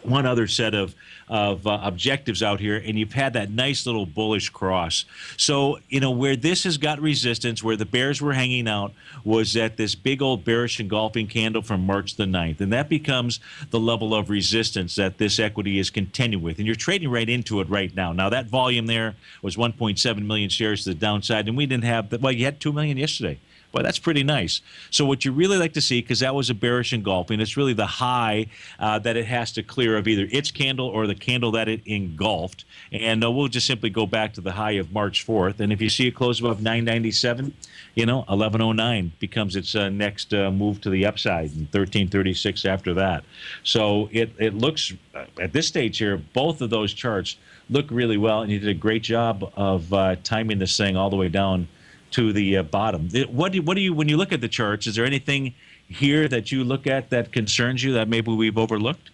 one other set of objectives out here, and you've had that nice little bullish cross. So, where this has got resistance, where the bears were hanging out, was at this big old bearish engulfing candle from March the 9th. And that becomes the level of resistance that this equity is contending with. And you're trading right into it right now. Now, that volume there was 1.7 million shares to the downside, and we didn't have, you had 2 million yesterday. Well, that's pretty nice. So what you really like to see, because that was a bearish engulfing, it's really the high that it has to clear of either its candle or the candle that it engulfed. And we'll just simply go back to the high of March 4th. And if you see it close above 997, 1109 becomes its next move to the upside, and 1336 after that. So it looks, at this stage here, both of those charts look really well, and you did a great job of timing this thing all the way down to the bottom. What do you, when you look at the charts, is there anything here that you look at that concerns you that maybe we've overlooked?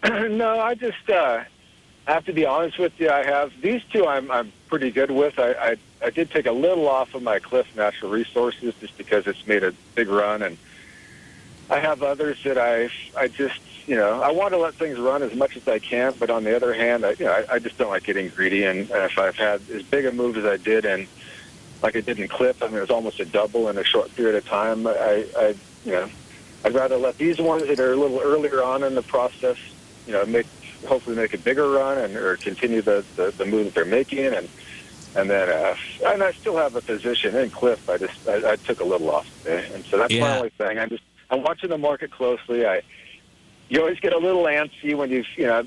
No, I just have to be honest with you. I have these two I'm pretty good with. I did take a little off of my Cliff Natural Resources just because it's made a big run, and I have others that I just, I want to let things run as much as I can, but on the other hand, I just don't like getting greedy. And if I've had as big a move as I did, and like I did in Cliff, it was almost a double in a short period of time. I'd rather let these ones that are a little earlier on in the process, hopefully make a bigger run or continue the move that they're making, and then and I still have a position in Cliff. I took a little off today, and so that's my only thing. I'm watching the market closely. You always get a little antsy when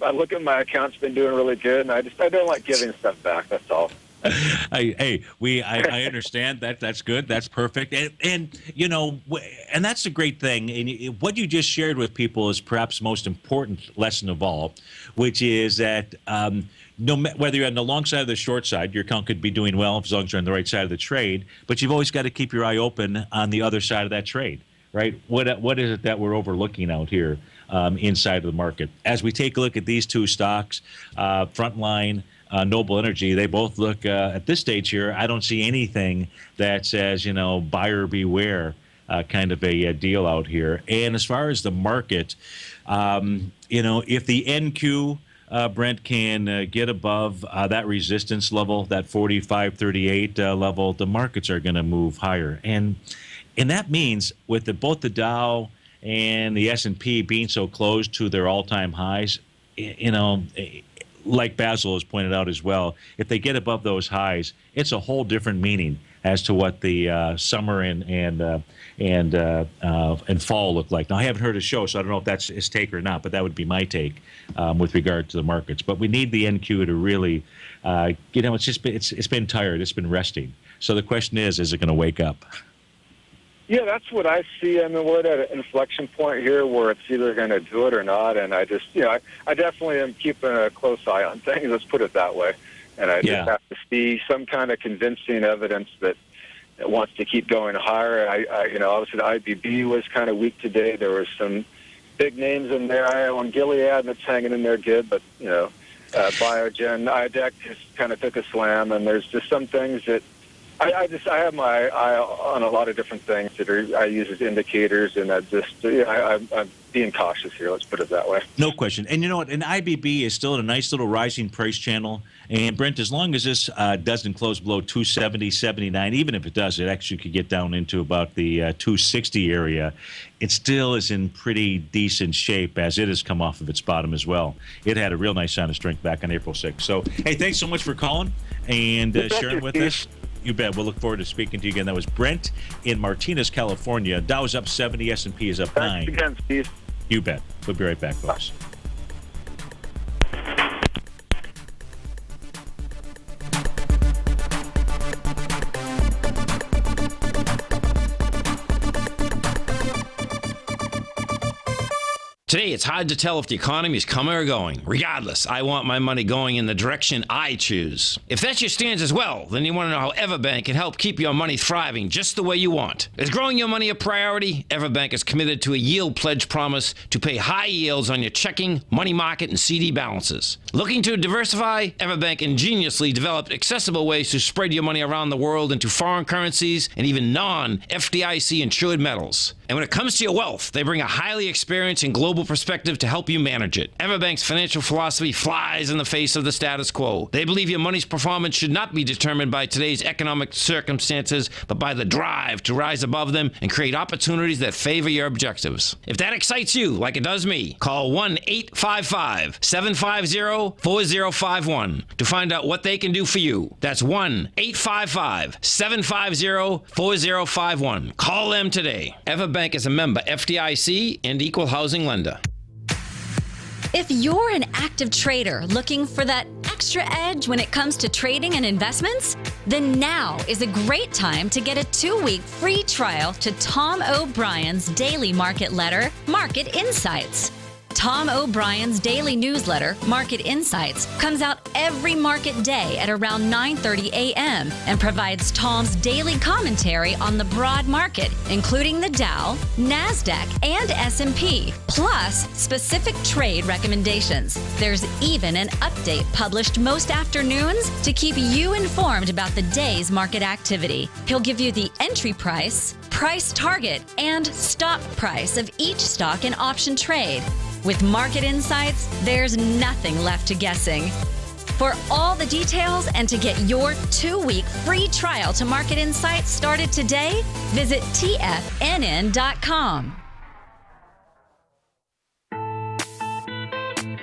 I look at my account's been doing really good, and I don't like giving stuff back. That's all. I understand that. That's good. That's perfect. And that's a great thing. And what you just shared with people is perhaps the most important lesson of all, which is that whether you're on the long side or the short side, your account could be doing well as long as you're on the right side of the trade. But you've always got to keep your eye open on the other side of that trade, right? What is it that we're overlooking out here inside of the market? As we take a look at these two stocks, Frontline, Noble Energy, they both look, at this stage here, I don't see anything that says, buyer beware kind of a deal out here. And as far as the market, if the NQ, Brent, can get above that resistance level, that 45.38 level, the markets are going to move higher. And that means with both the Dow and the S&P being so close to their all-time highs, like Basil has pointed out as well, if they get above those highs, it's a whole different meaning as to what the summer and fall look like. Now, I haven't heard a show, so I don't know if that's his take or not, but that would be my take with regard to the markets. But we need the NQ to really, it's been tired, it's been resting. So the question is it going to wake up? Yeah, that's what I see. I mean, we're at an inflection point here where it's either going to do it or not, and I just, I definitely am keeping a close eye on things. Let's put it that way. And I just have to see some kind of convincing evidence that it wants to keep going higher. Obviously the IBB was kind of weak today. There were some big names in there. I own Gilead, that's hanging in there good, but Biogen, IDEC just kind of took a slam, and there's just some things that I have my eye on a lot of different things that I use as indicators, and I'm being cautious here. Let's put it that way. No question. And you know what? An IBB is still at a nice little rising price channel. And Brent, as long as this doesn't close below 270.79, even if it does, it actually could get down into about the 260 area. It still is in pretty decent shape as it has come off of its bottom as well. It had a real nice sign of strength back on April 6th. So, hey, thanks so much for calling and sharing with us. You bet. We'll look forward to speaking to you again. That was Brent in Martinez, California. Dow's up 70, S&P is up 9. Thanks again, Steve. You bet. We'll be right back, folks. Today, it's hard to tell if the economy is coming or going. Regardless, I want my money going in the direction I choose. If that's your stance as well, then you want to know how Everbank can help keep your money thriving just the way you want. Is growing your money a priority? Everbank is committed to a yield pledge promise to pay high yields on your checking, money market, and CD balances. Looking to diversify? Everbank ingeniously developed accessible ways to spread your money around the world into foreign currencies and even non-FDIC insured metals. And when it comes to your wealth, they bring a highly experienced and global perspective to help you manage it. Everbank's financial philosophy flies in the face of the status quo. They believe your money's performance should not be determined by today's economic circumstances, but by the drive to rise above them and create opportunities that favor your objectives. If that excites you, like it does me, call 1-855-750-4051 to find out what they can do for you. That's 1-855-750-4051. Call them today. Everbank is a member FDIC and equal housing lender. If you're an active trader looking for that extra edge when it comes to trading and investments, then now is a great time to get a 2-week free trial to Tom O'Brien's daily market letter, Market Insights. Tom O'Brien's daily newsletter, Market Insights, comes out every market day at around 9:30 a.m. and provides Tom's daily commentary on the broad market, including the Dow, NASDAQ, and S&P, plus specific trade recommendations. There's even an update published most afternoons to keep you informed about the day's market activity. He'll give you the entry price, price target, and stop price of each stock and option trade. With Market Insights, there's nothing left to guessing. For all the details and to get your 2-week free trial to Market Insights started today, visit TFNN.com.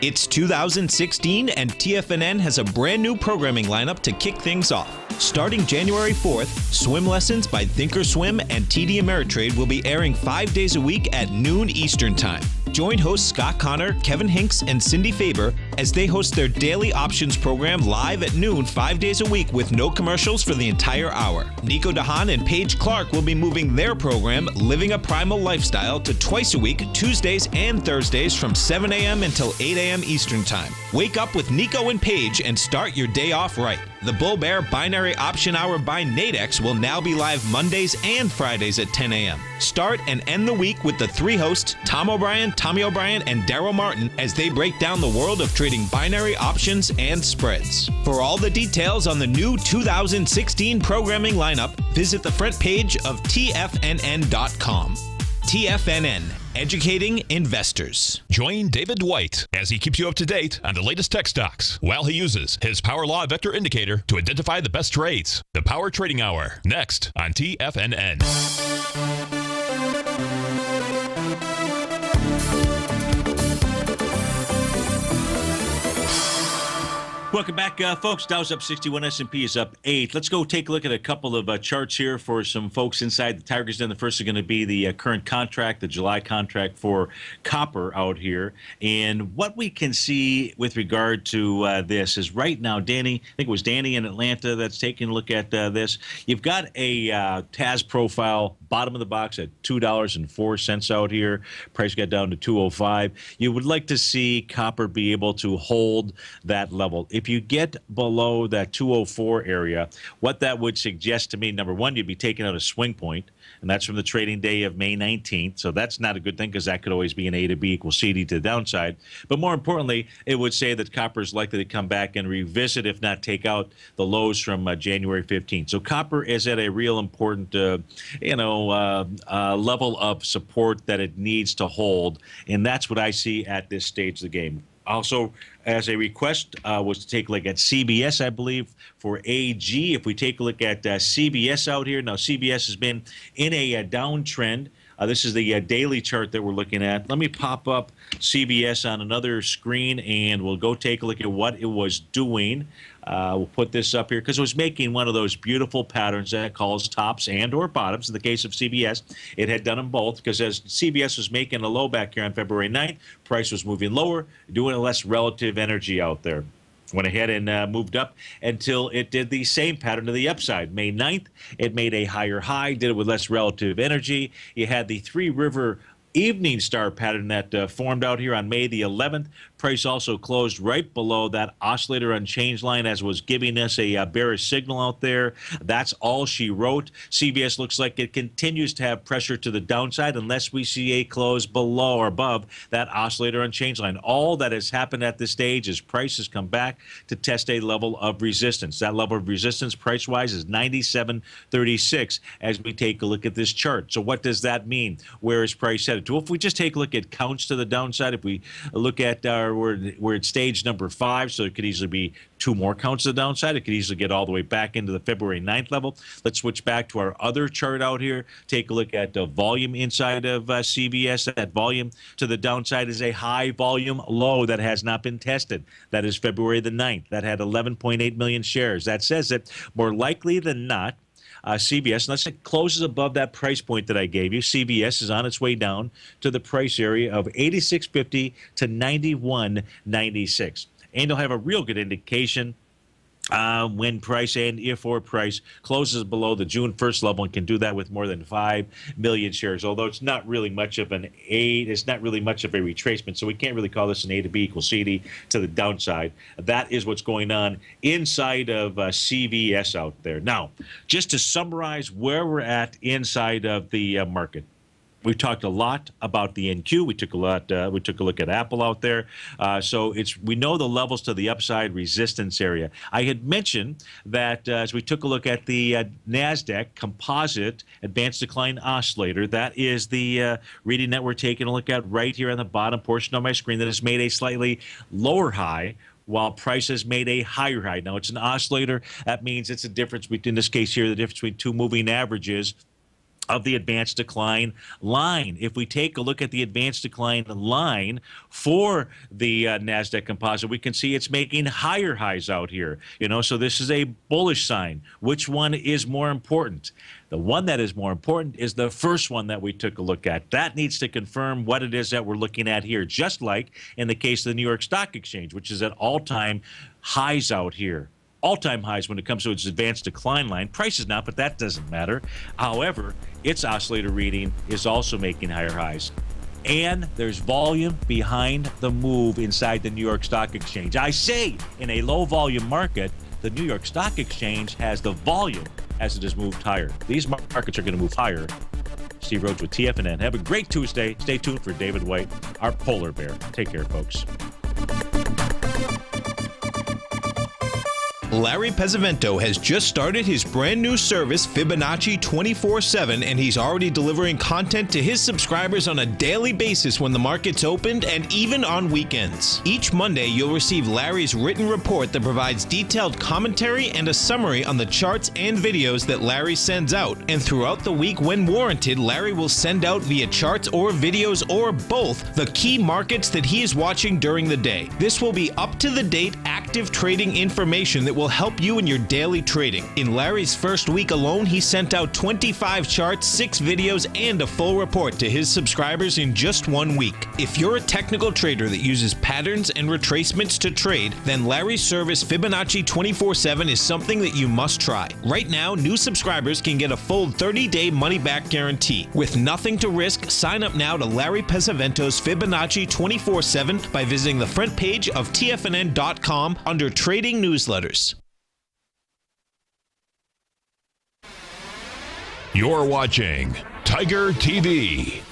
It's 2016 and TFNN has a brand new programming lineup to kick things off. Starting January 4th, swim lessons by Thinkorswim and TD Ameritrade will be airing 5 days a week at noon Eastern Time. Join hosts Scott Connor, Kevin Hinks, and Cindy Faber as they host their daily options program live at noon 5 days a week with no commercials for the entire hour. Nico DeHaan and Paige Clark will be moving their program, Living a Primal Lifestyle, to twice a week, Tuesdays and Thursdays from 7 a.m. until 8 a.m. Eastern Time. Wake up with Nico and Paige and start your day off right. The Bull Bear Binary Option Hour by Nadex will now be live Mondays and Fridays at 10 a.m. Start and end the week with the 3 hosts, Tom O'Brien, Tommy O'Brien, and Daryl Martin, as they break down the world of trading binary options and spreads. For all the details on the new 2016 programming lineup, visit the front page of TFNN.com. TFNN, educating investors. Join David Dwight as he keeps you up to date on the latest tech stocks while he uses his Power Law Vector Indicator to identify the best trades. The Power Trading Hour, next on TFNN. Welcome back, folks. Dow's up 61, S&P is up 8. Let's go take a look at a couple of charts here for some folks inside the Tigers Den. The first is going to be the current contract, the July contract for copper out here. And what we can see with regard to this is right now, Danny, I think it was Danny in Atlanta that's taking a look at this. You've got a TAS profile, bottom of the box at $2.04 out here. Price got down to $2.05. You would like to see copper be able to hold that level. If you get below that 204 area, what that would suggest to me, number one, you'd be taking out a swing point, and that's from the trading day of May 19th. So that's not a good thing because that could always be an A to B equals CD to the downside. But more importantly, it would say that copper is likely to come back and revisit, if not take out, the lows from January 15th. So copper is at a real important, level of support that it needs to hold, and that's what I see at this stage of the game. Also, as a request, was to take a look at CBS, I believe, for AG. If we take a look at CBS out here, now CBS has been in a downtrend. This is the daily chart that we're looking at. Let me pop up CBS on another screen, and we'll go take a look at what it was doing. We'll put this up here because it was making one of those beautiful patterns that it calls tops and or bottoms. In the case of CBS, it had done them both because as CBS was making a low back here on February 9th, price was moving lower, doing less relative energy out there. Went ahead and moved up until it did the same pattern to the upside. May 9th, it made a higher high, did it with less relative energy. You had the Three River evening star pattern that formed out here on May the 11th. Price also closed right below that oscillator unchanged line as was giving us a bearish signal out there. That's all she wrote. CBS looks like it continues to have pressure to the downside unless we see a close below or above that oscillator unchanged line. All that has happened at this stage is price has come back to test a level of resistance. That level of resistance price-wise is 97.36 as we take a look at this chart. So what does that mean? Where is price headed to? Well, if we just take a look at counts to the downside, if we look at we're at stage number 5, so it could easily be 2 more counts to the downside. It could easily get all the way back into the February 9th level. Let's switch back to our other chart out here. Take a look at the volume inside of CBS. That volume to the downside is a high volume low that has not been tested. That is February the 9th. That had 11.8 million shares. That says that more likely than not, CBS, unless it closes above that price point that I gave you, CBS is on its way down to the price area of 86.50 to 91.96. And you'll have a real good indication when price and if or price closes below the June 1st level and can do that with more than 5 million shares, although it's not really much of an A, it's not really much of a retracement, so we can't really call this an A to B equals CD to the downside. That is what's going on inside of CVS out there. Now, just to summarize where we're at inside of the market. We've talked a lot about the NQ. We took a look at Apple out there. So we know the levels to the upside resistance area. I had mentioned that as we took a look at the NASDAQ Composite Advanced Decline Oscillator, that is the reading that we're taking a look at right here on the bottom portion of my screen that has made a slightly lower high while price has made a higher high. Now, it's an oscillator. That means it's a difference between, in this case here, the difference between 2 moving averages of the advanced decline line. If we take a look at the advanced decline line for the NASDAQ Composite, we can see it's making higher highs out here. So this is a bullish sign. Which one is more important? The one that is more important is the first one that we took a look at. That needs to confirm what it is that we're looking at here, just like in the case of the New York Stock Exchange, which is at all-time highs out here. All-time highs when it comes to its advanced decline line. Price is not, but that doesn't matter. However, its oscillator reading is also making higher highs. And there's volume behind the move inside the New York Stock Exchange. I say in a low-volume market, the New York Stock Exchange has the volume as it has moved higher. These markets are going to move higher. Steve Rhodes with TFNN. Have a great Tuesday. Stay tuned for David White, our polar bear. Take care, folks. Larry Pesavento has just started his brand new service, Fibonacci 24/7, and he's already delivering content to his subscribers on a daily basis when the market's opened and even on weekends. Each Monday, you'll receive Larry's written report that provides detailed commentary and a summary on the charts and videos that Larry sends out. And throughout the week, when warranted, Larry will send out via charts or videos or both the key markets that he is watching during the day. This will be up-to-the-date, accurate effective trading information that will help you in your daily trading. In Larry's first week alone, he sent out 25 charts, 6 videos, and a full report to his subscribers in just 1 week. If you're a technical trader that uses patterns and retracements to trade, then Larry's service Fibonacci 24/7 is something that you must try. Right now, new subscribers can get a full 30-day money-back guarantee. With nothing to risk, sign up now to Larry Pesavento's Fibonacci 24/7 by visiting the front page of TFNN.com under Trading Newsletters. You're watching Tiger TV.